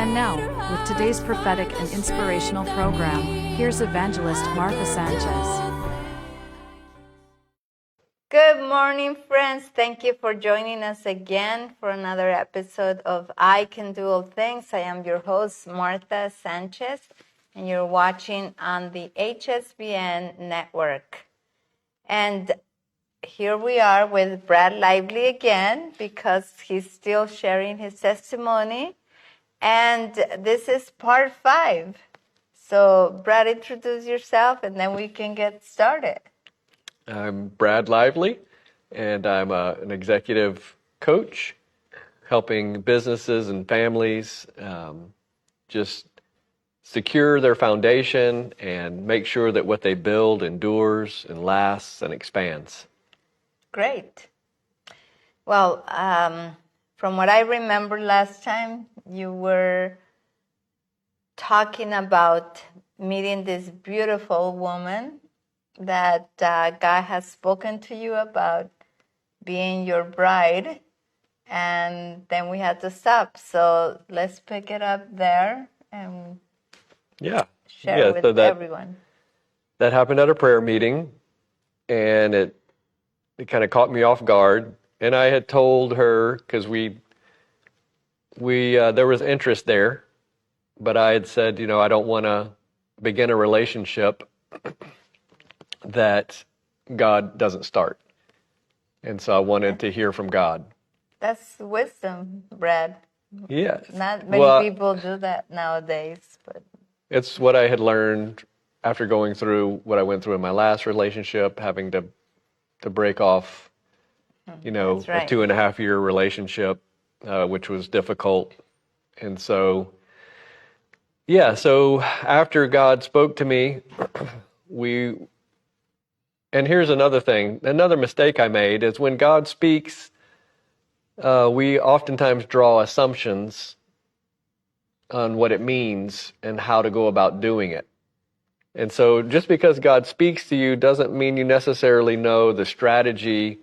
And now, with today's prophetic and inspirational program, here's evangelist Martha Sanchez. Good morning, friends. Thank you for joining us again for another episode of I Can Do All Things. I am your host, Martha Sanchez, and you're watching on the HSBN network. And here we are with Brad Lively again because he's still sharing his testimony. And this is part 5. So, Brad, introduce yourself and then we can get started. I'm Brad Lively, and I'm an executive coach helping businesses and families just secure their foundation and make sure that what they build endures and lasts and expands. Great. Well, from what I remember last time, you were talking about meeting this beautiful woman that God has spoken to you about being your bride, and then we had to stop. So let's pick it up there and share with everyone. That happened at a prayer meeting, and it kind of caught me off guard. And I had told her, because we there was interest there, but I had said, I don't want to begin a relationship that God doesn't start. And so I wanted to hear from God. That's wisdom, Brad. Yes. Not many people do that nowadays, but it's what I had learned after going through what I went through in my last relationship, having to break off, a 2.5-year relationship, which was difficult. And so, so after God spoke to me, and here's another thing, another mistake I made is when God speaks, we oftentimes draw assumptions on what it means and how to go about doing it. And so just because God speaks to you doesn't mean you necessarily know the strategy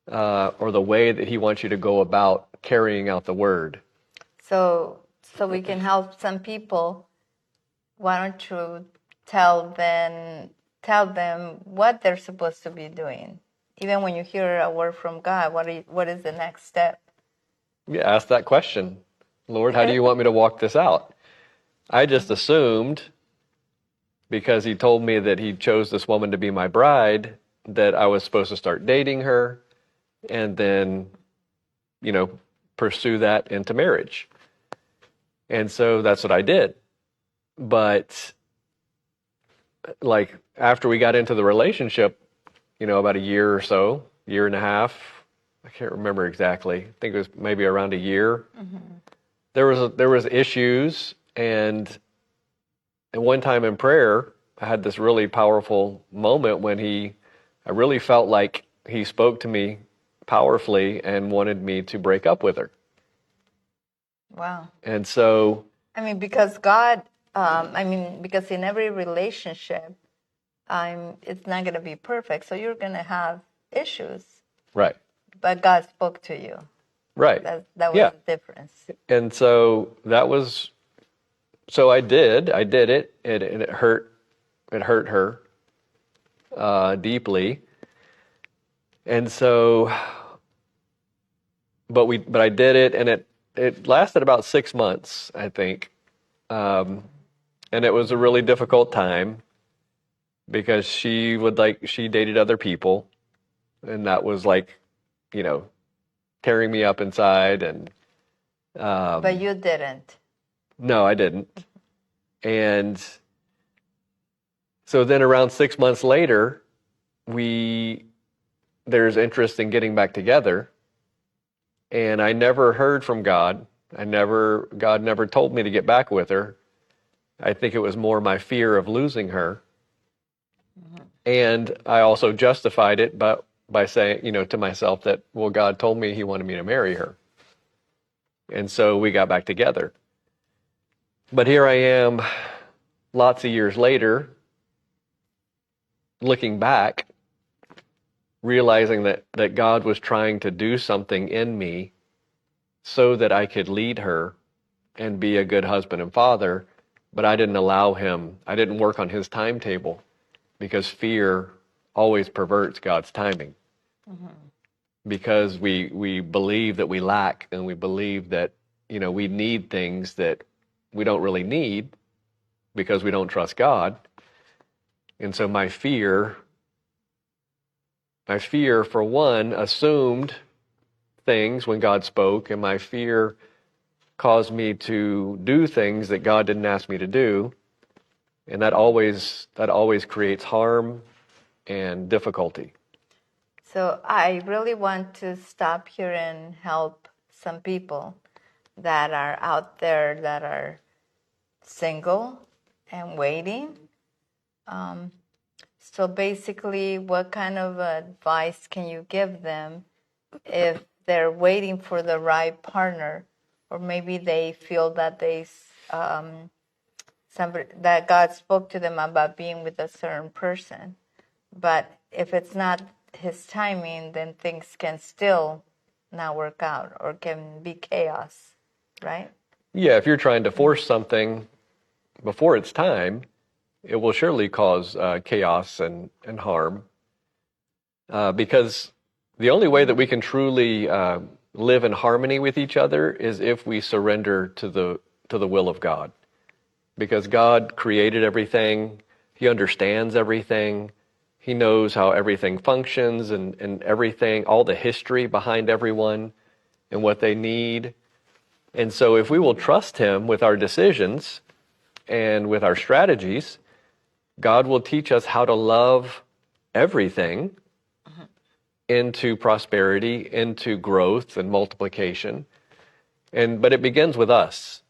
or the way that he wants you to go about carrying out the word. So we can help some people. Why don't you tell them what they're supposed to be doing? Even when you hear a word from God, what is the next step? Yeah, ask that question. Lord, how do you want me to walk this out? I just assumed, because he told me that he chose this woman to be my bride, that I was supposed to start dating her and then, pursue that into marriage. And so that's what I did. But after we got into the relationship, about a year or so, year and a half, I can't remember exactly. I think it was maybe around a year. Mm-hmm. There was issues, and at one time in prayer, I had this really powerful moment when I really felt like he spoke to me powerfully and wanted me to break up with her. Wow. And so, because God, because in every relationship, it's not going to be perfect. So you're going to have issues. Right. But God spoke to you. Right. That was the difference. And so I did it, and it hurt her deeply. And so, but I did it, and it lasted about 6 months, I think. And it was a really difficult time because she dated other people, and that was tearing me up inside. And but you didn't. No, I didn't. And so then around 6 months later, there's interest in getting back together. And I never heard from God. God never told me to get back with her. I think it was more my fear of losing her. Mm-hmm. And I also justified it by saying, to myself that, well, God told me he wanted me to marry her. And so we got back together. But here I am, lots of years later, looking back, realizing that God was trying to do something in me so that I could lead her and be a good husband and father, but I didn't allow him, I didn't work on his timetable because fear always perverts God's timing. Because we believe that we lack, and we believe that, we need things that we don't really need because we don't trust God. And so my fear for one assumed things when God spoke, and my fear caused me to do things that God didn't ask me to do. And that always creates harm and difficulty. So I really want to stop here and help some people that are out there that are single and waiting. So basically, what kind of advice can you give them if they're waiting for the right partner, or maybe they feel that that God spoke to them about being with a certain person, but if it's not His timing, then things can still not work out or can be chaos, right? Yeah, if you're trying to force something before it's time, it will surely cause chaos and harm. Because the only way that we can truly live in harmony with each other is if we surrender to the will of God. Because God created everything, He understands everything, He knows how everything functions and everything, all the history behind everyone and what they need. And so if we will trust Him with our decisions and with our strategies, God will teach us how to love everything into prosperity, into growth and multiplication. But it begins with us.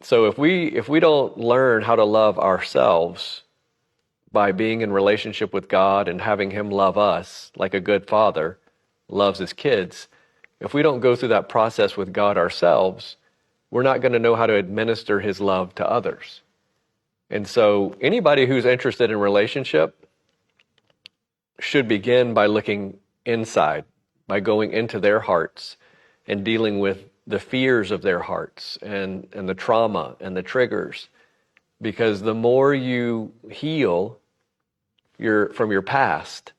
So if we don't learn how to love ourselves by being in relationship with God and having Him love us like a good father loves his kids, if we don't go through that process with God ourselves, we're not going to know how to administer His love to others. And so anybody who's interested in relationship should begin by looking inside, by going into their hearts and dealing with the fears of their hearts and the trauma and the triggers. Because the more you heal from your past,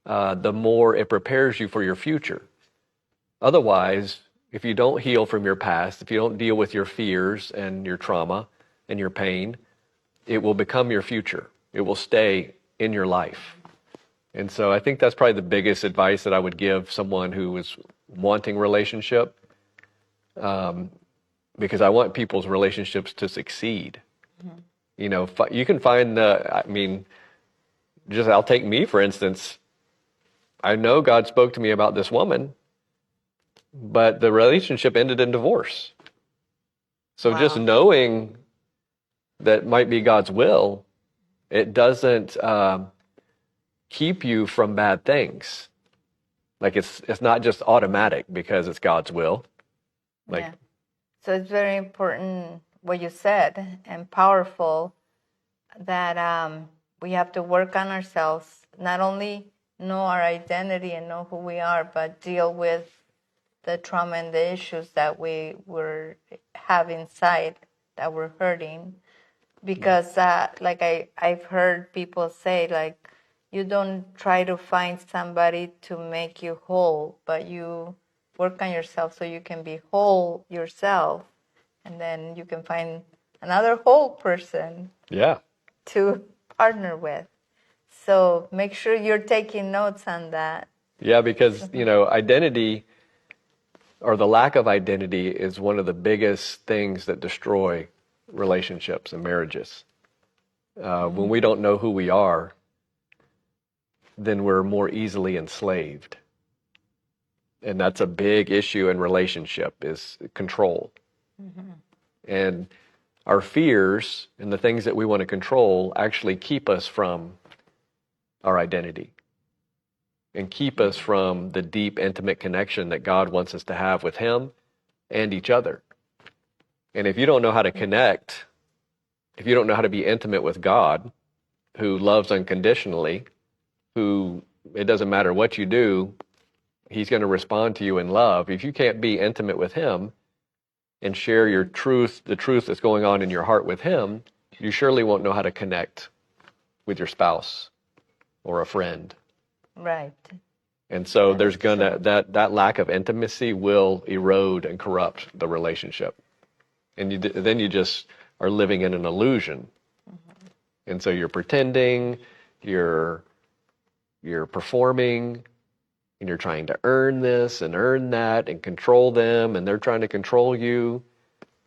the more it prepares you for your future. Otherwise, if you don't heal from your past, if you don't deal with your fears and your trauma and your pain, it will become your future. It will stay in your life. And so I think that's probably the biggest advice that I would give someone who is wanting relationship, because I want people's relationships to succeed. You can find I'll take me, for instance. I know God spoke to me about this woman, but the relationship ended in divorce. So Wow. Just knowing that might be God's will, it doesn't keep you from bad things. Like it's not just automatic because it's God's will. Yeah. So it's very important what you said, and powerful, that we have to work on ourselves, not only know our identity and know who we are, but deal with the trauma and the issues that we have inside that we're hurting. Because I've heard people say, like, you don't try to find somebody to make you whole, but you work on yourself so you can be whole yourself, and then you can find another whole person to partner with. So make sure you're taking notes on that. Yeah, because, identity, or the lack of identity, is one of the biggest things that destroy relationships and marriages. When we don't know who we are, then we're more easily enslaved. And that's a big issue in relationship, is control. And our fears and the things that we want to control actually keep us from our identity and keep us from the deep, intimate connection that God wants us to have with Him and each other. And if you don't know how to connect, if you don't know how to be intimate with God, who loves unconditionally, who, it doesn't matter what you do, He's going to respond to you in love. If you can't be intimate with Him, and share your truth, the truth that's going on in your heart with him, you surely won't know how to connect with your spouse or a friend. Right. And so That there's is gonna true. that lack of intimacy will erode and corrupt the relationship, and then you just are living in an illusion. And so you're pretending, you're performing, and you're trying to earn this and earn that and control them, and they're trying to control you.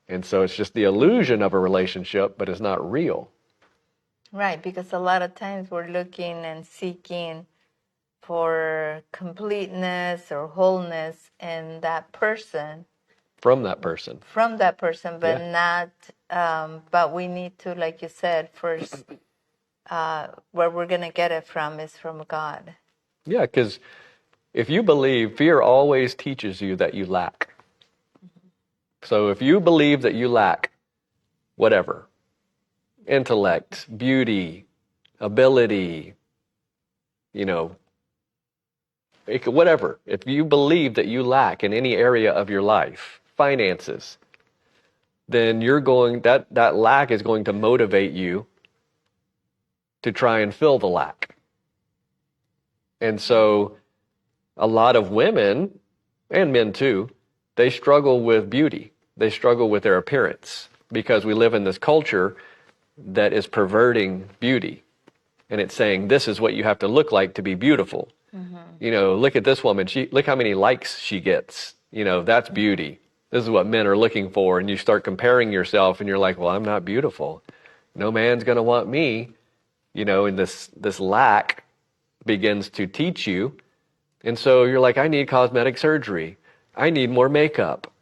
And so it's just the illusion of a relationship, but it's not real. Right, because a lot of times we're looking and seeking for completeness or wholeness in that person, From that person. from that person, but Yeah. not, but we need to, like you said, first, where we're going to get it from is from God. Yeah, because if you believe, fear always teaches you that you lack. So if you believe that you lack whatever, intellect, beauty, ability, whatever, if you believe that you lack in any area of your life, finances, then that lack is going to motivate you to try and fill the lack. And so a lot of women, and men too, they struggle with beauty. They struggle with their appearance because we live in this culture that is perverting beauty. And it's saying, this is what you have to look like to be beautiful. Look at this woman. Look how many likes she gets. That's beauty. This is what men are looking for. And you start comparing yourself and you're like, well, I'm not beautiful. No man's going to want me. And this lack begins to teach you. And so you're like, I need cosmetic surgery. I need more makeup.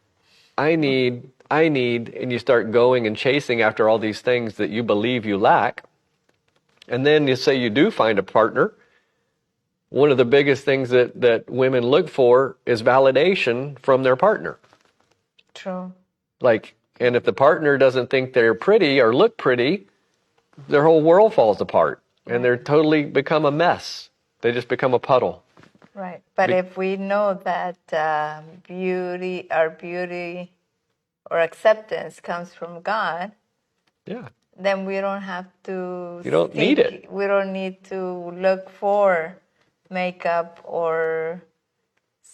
I need, and you start going and chasing after all these things that you believe you lack. And then you say you do find a partner. One of the biggest things that women look for is validation from their partner. True. And if the partner doesn't think they're pretty or look pretty, their whole world falls apart and they're totally become a mess. They just become a puddle. Right. But if we know that our beauty or acceptance comes from God, Yeah. then we don't have to You don't need it. We don't need to look for makeup or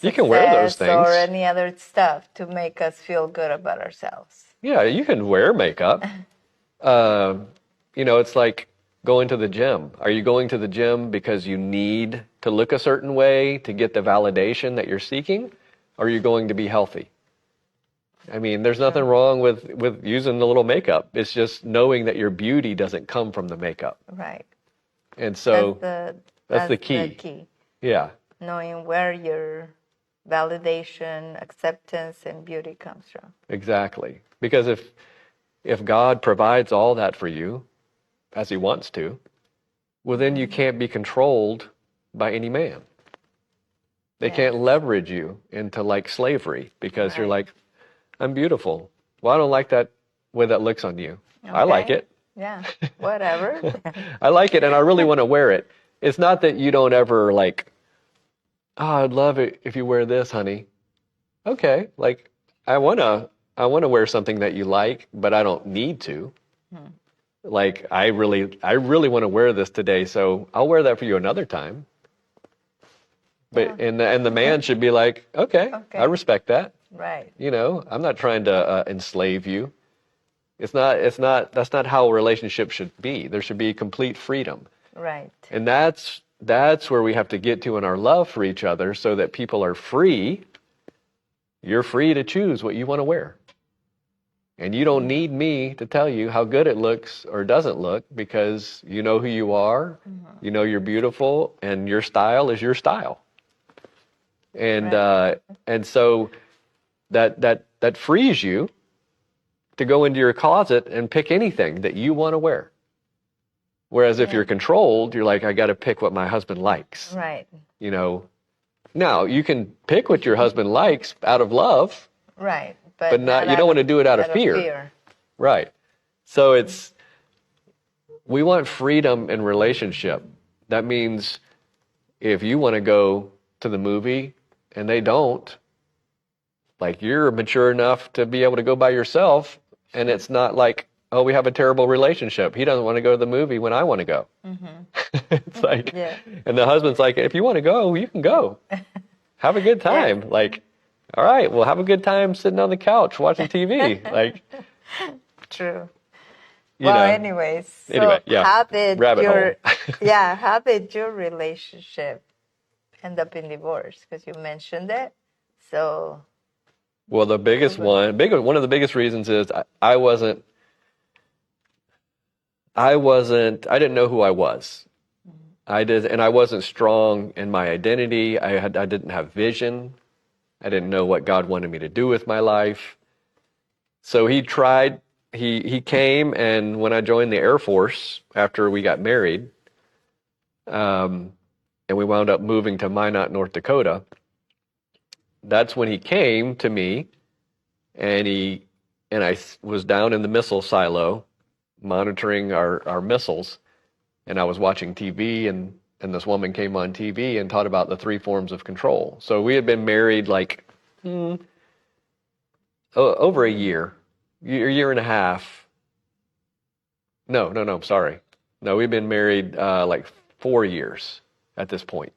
You can wear those success or things. any other stuff to make us feel good about ourselves. Yeah, you can wear makeup. It's like going to the gym. Are you going to the gym because you need to look a certain way to get the validation that you're seeking? Or are you going to be healthy? I mean, there's nothing wrong with using a little makeup. It's just knowing that your beauty doesn't come from the makeup. Right. And so that's the key. The key. Yeah. Knowing where your validation, acceptance, and beauty comes from. Exactly. Because if God provides all that for you, as he wants to, well, then you can't be controlled by any man. They can't leverage you into like slavery because you're like, I'm beautiful. Well, I don't like that way that looks on you. Okay. I like it. Yeah, whatever. I like it and I really want to wear it. It's not that you don't ever like, oh, I'd love it if you wear this, honey. Okay, like I want to wear something that you like, but I don't need to. Like I really want to wear this today, so I'll wear that for you another time. But and the man should be like, okay, I respect that. Right. I'm not trying to enslave you. That's not how a relationship should be. There should be complete freedom. Right. And that's where we have to get to in our love for each other so that people are free. You're free to choose what you want to wear. And you don't need me to tell you how good it looks or doesn't look because you know who you are, you know you're beautiful, and your style is your style. And and so that frees you to go into your closet and pick anything that you want to wear. Whereas if you're controlled, you're like, I got to pick what my husband likes. Right. Now you can pick what your husband likes out of love. Right. But not you don't want to do it out of fear. Right. So we want freedom in relationship. That means if you want to go to the movie and they don't, Like, you're mature enough to be able to go by yourself, and it's not like, oh, we have a terrible relationship. He doesn't want to go to the movie when I want to go. It's like, Yeah. and the husband's like, if you want to go, you can go. Have a good time. Like, all right, well, have a good time sitting on the couch watching TV. Like, True. you Well, know. anyways, so Anyway, yeah. how did Rabbit your hole. how did your relationship end up in divorce? Because you mentioned it. So Well, the biggest one of the biggest reasons is I didn't know who I was. And I wasn't strong in my identity. I didn't have vision. I didn't know what God wanted me to do with my life. So he came, and when I joined the Air Force after we got married, and we wound up moving to Minot, North Dakota, that's when he came to me, and I was down in the missile silo monitoring our missiles, and I was watching TV, and this woman came on TV and taught about the 3 forms of control. So we had been married like over a year and a half. No, sorry. No, we've been married like 4 years at this point,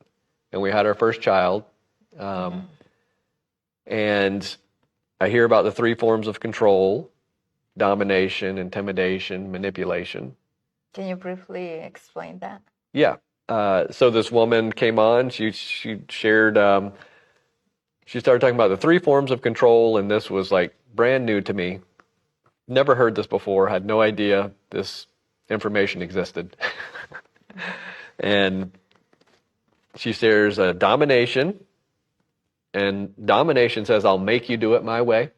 and we had our first child. And I hear about the 3 forms of control: domination, intimidation, manipulation. can you briefly explain that? Yeah. So this woman came on. She shared. She started talking about the 3 forms of control, and this was like brand new to me. Never heard this before. Had no idea this information existed. And she shares domination, and domination says, "I'll make you do it my way."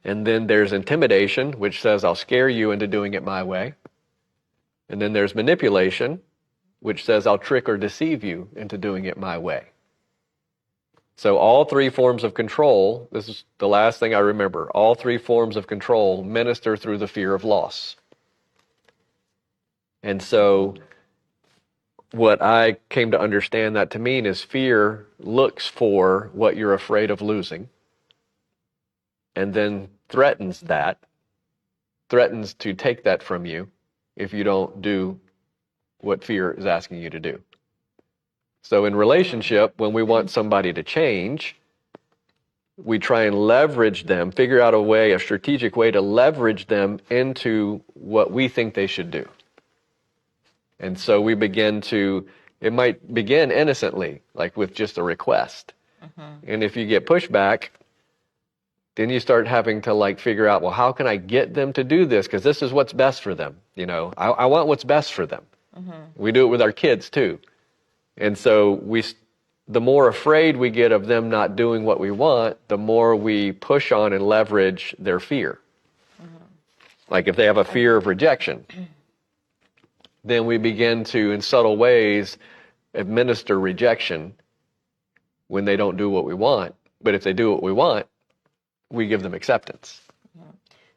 And then there's intimidation, which says, "I'll scare you into doing it my way." And then there's manipulation, which says, "I'll trick or deceive you into doing it my way." So all 3 forms of control, this is the last thing I remember, all 3 forms of control minister through the fear of loss. And so what I came to understand that to mean is fear looks for what you're afraid of losing, and then threatens to take that from you if you don't do what fear is asking you to do. So in relationship, when we want somebody to change, we try and leverage them, figure out a strategic way to leverage them into what we think they should do. And so we it might begin innocently, like with just a request. And if you get pushback, then you start having to like figure out, well, how can I get them to do this? Because this is what's best for them. You know, I want what's best for them. We do it with our kids too. And so the more afraid we get of them not doing what we want, the more we push on and leverage their fear. Like if they have a fear of rejection, then we begin to, in subtle ways, administer rejection when they don't do what we want. But if they do what we want, we give them acceptance.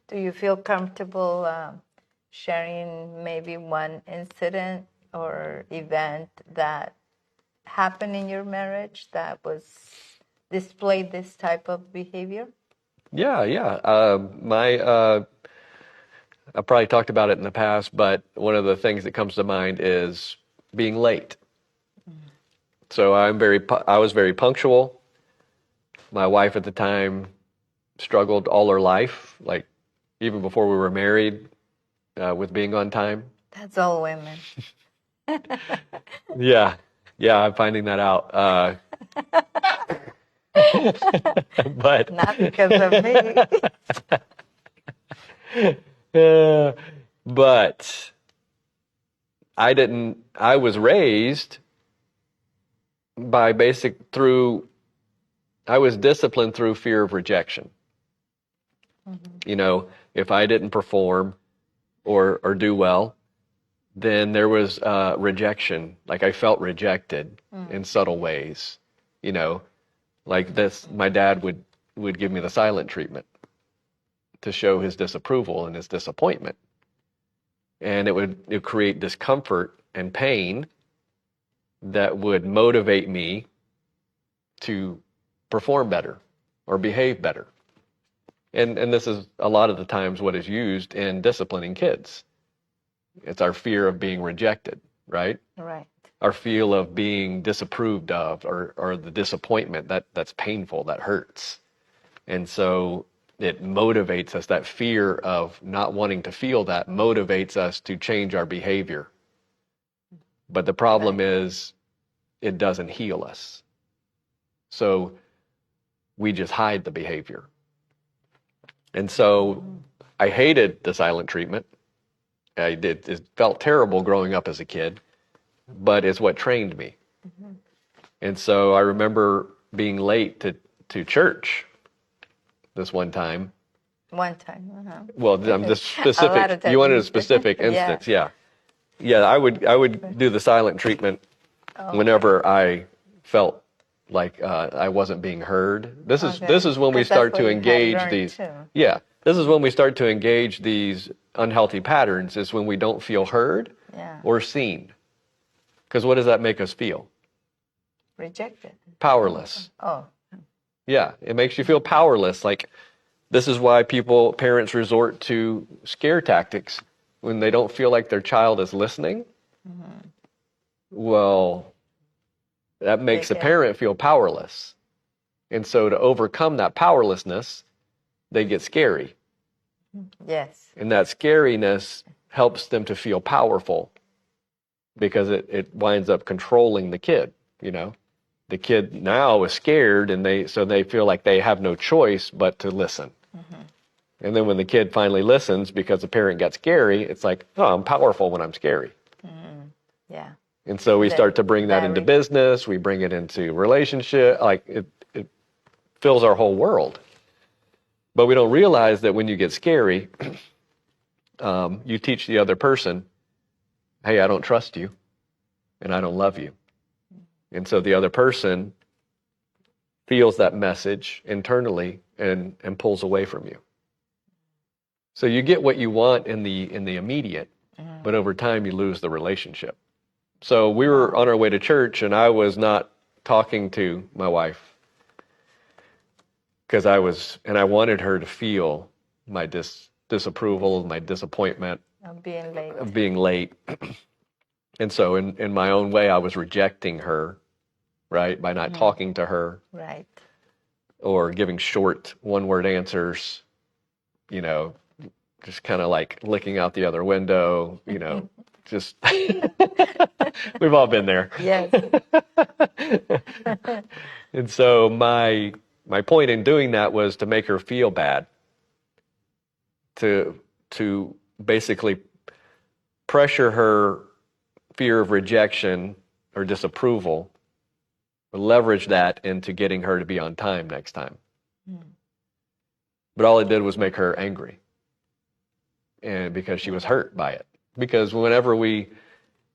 Do you feel comfortable sharing maybe one incident or event that happened in your marriage that was displayed this type of behavior? Yeah. I probably talked about it in the past, but one of the things that comes to mind is being late. So I was very punctual. My wife at the time struggled all her life, like even before we were married, with being on time. That's all women. Yeah, I'm finding that out. But Not because of me. But I was raised I was disciplined through fear of rejection. You know, if I didn't perform or do well, then there was rejection. Like I felt rejected in subtle ways. You know, like this, my dad would give me the silent treatment to show his disapproval and his disappointment. And it would create discomfort and pain that would motivate me to perform better or behave better. And this is a lot of the times what is used in disciplining kids. It's our fear of being rejected, right? Right. Our feel of being disapproved of, or the disappointment that's painful, that hurts. And so it motivates us, that fear of not wanting to feel that motivates us to change our behavior. But the problem is it doesn't heal us. So we just hide the behavior. And so I hated the silent treatment. I did. It felt terrible growing up as a kid, but it's what trained me. And so I remember being late to church this one time. One time. Uh-huh. Well, I'm just specific. times. You wanted a specific instance, yeah. Yeah, I would do the silent treatment whenever I felt like I wasn't being heard. This is when we start to engage these. Yeah, this is when we start to engage these unhealthy patterns. Is when we don't feel heard or seen. Because what does that make us feel? Rejected. Powerless. Oh. Yeah, it makes you feel powerless. Like, this is why parents resort to scare tactics when they don't feel like their child is listening. Well, that makes the parent feel powerless. And so to overcome that powerlessness, they get scary. Yes. And that scariness helps them to feel powerful because it winds up controlling the kid, you know. The kid now is scared, and they feel like they have no choice but to listen. And then when the kid finally listens because the parent got scary, it's like, oh, I'm powerful when I'm scary. Yeah. And so we start to bring that into business. We bring it into relationship. Like it fills our whole world. But we don't realize that when you get scary, you teach the other person, hey, I don't trust you, and I don't love you. And so the other person feels that message internally and pulls away from you. So you get what you want in the immediate, but over time you lose the relationship. So we were on our way to church, and I was not talking to my wife because I wanted her to feel my disapproval, my disappointment Of being late. of being late. And so in my own way, I was rejecting her, right, by not talking to her. Right. Or giving short one-word answers, you know, just kind of like looking out the other window, you know, just, we've all been there. Yes. And so my point in doing that was to make her feel bad, to basically pressure her fear of rejection or disapproval, leverage that into getting her to be on time next time. But all it did was make her angry, and because she was hurt by it. Because whenever we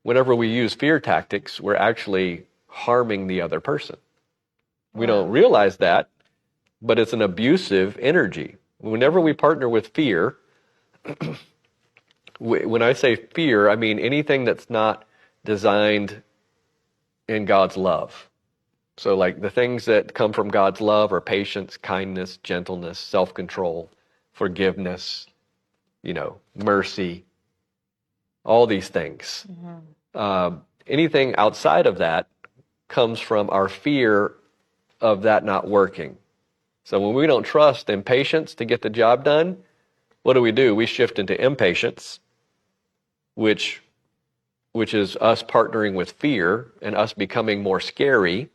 use fear tactics, we're actually harming the other person. We don't realize that, but it's an abusive energy. Whenever we partner with fear, when I say fear, I mean anything that's not designed in God's love. So like the things that come from God's love are patience, kindness, gentleness, self-control, forgiveness, you know, mercy, all these things. Anything outside of that comes from our fear of that not working. So when we don't trust in patience to get the job done, what do? We shift into impatience, which is us partnering with fear and us becoming more scary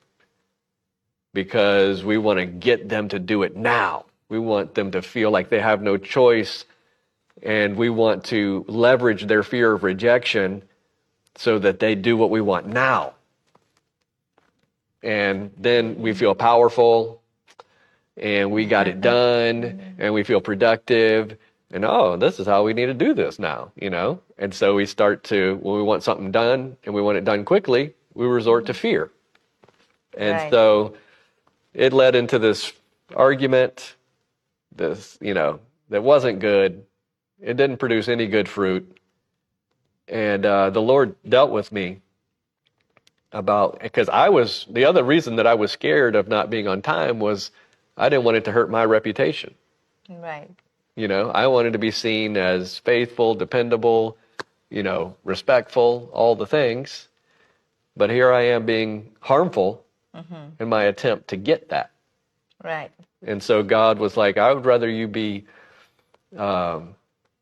because we want to get them to do it now. We want them to feel like they have no choice, and we want to leverage their fear of rejection so that they do what we want now. And then we feel powerful, and we got it done, and we feel productive, and this is how we need to do this now, you know? And so we start to, when we want something done and we want it done quickly, we resort to fear. And so it led into this argument, that wasn't good. It didn't produce any good fruit. And the Lord dealt with me because the other reason that I was scared of not being on time was I didn't want it to hurt my reputation. Right. You know, I wanted to be seen as faithful, dependable, you know, respectful, all the things. But here I am being harmful in my attempt to get that. Right. And so God was like, I would rather you be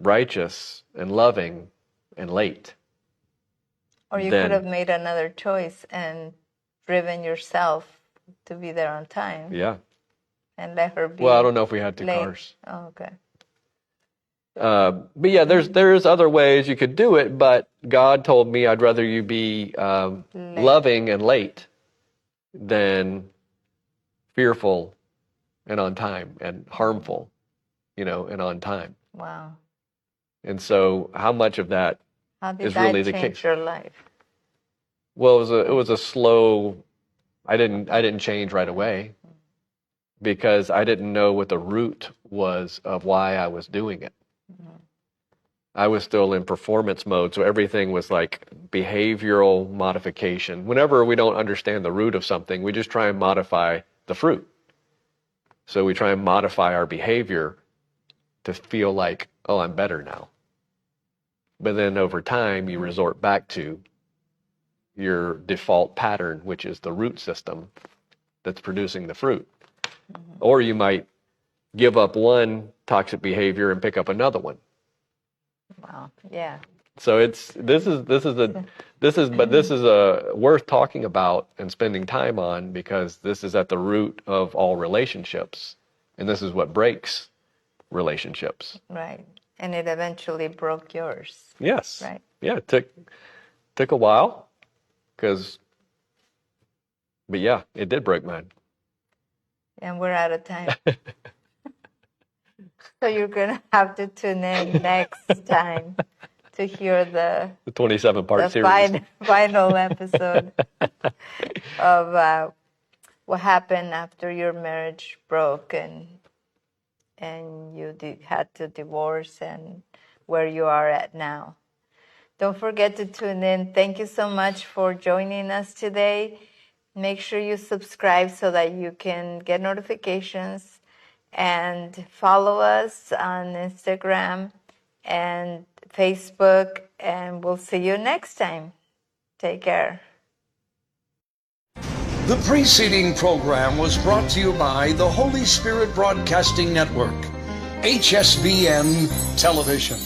righteous and loving and late. Or you Then- could have made another choice and driven yourself to be there on time Yeah. and let her be. Well, I don't know if we had two late. cars. Oh, okay. But yeah, there's other ways you could do it, but God told me I'd rather you be loving and late than fearful and on time and harmful, you know, and on time. Wow. And so how much of that How did is that really the change case? your life? Well, it was a slow, I didn't change right away because I didn't know what the root was of why I was doing it. I was still in performance mode, so everything was like behavioral modification. Whenever we don't understand the root of something, we just try and modify the fruit. So we try and modify our behavior to feel like, oh, I'm better now. But then over time, you resort back to your default pattern, which is the root system that's producing the fruit. Or you might give up one toxic behavior and pick up another one. Wow. Yeah. So this is worth talking about and spending time on because this is at the root of all relationships, and this is what breaks relationships. Right. And it eventually broke yours. Yes. Right. Yeah. It took a while, but yeah, it did break mine. And we're out of time. So you're going to have to tune in next time to hear the 27-part series. final episode of what happened after your marriage broke and you had to divorce and where you are at now. Don't forget to tune in. Thank you so much for joining us today. Make sure you subscribe so that you can get notifications and follow us on Instagram and Facebook, and we'll see you next time. Take care. The preceding program was brought to you by the Holy Spirit Broadcasting Network, HSBN Television.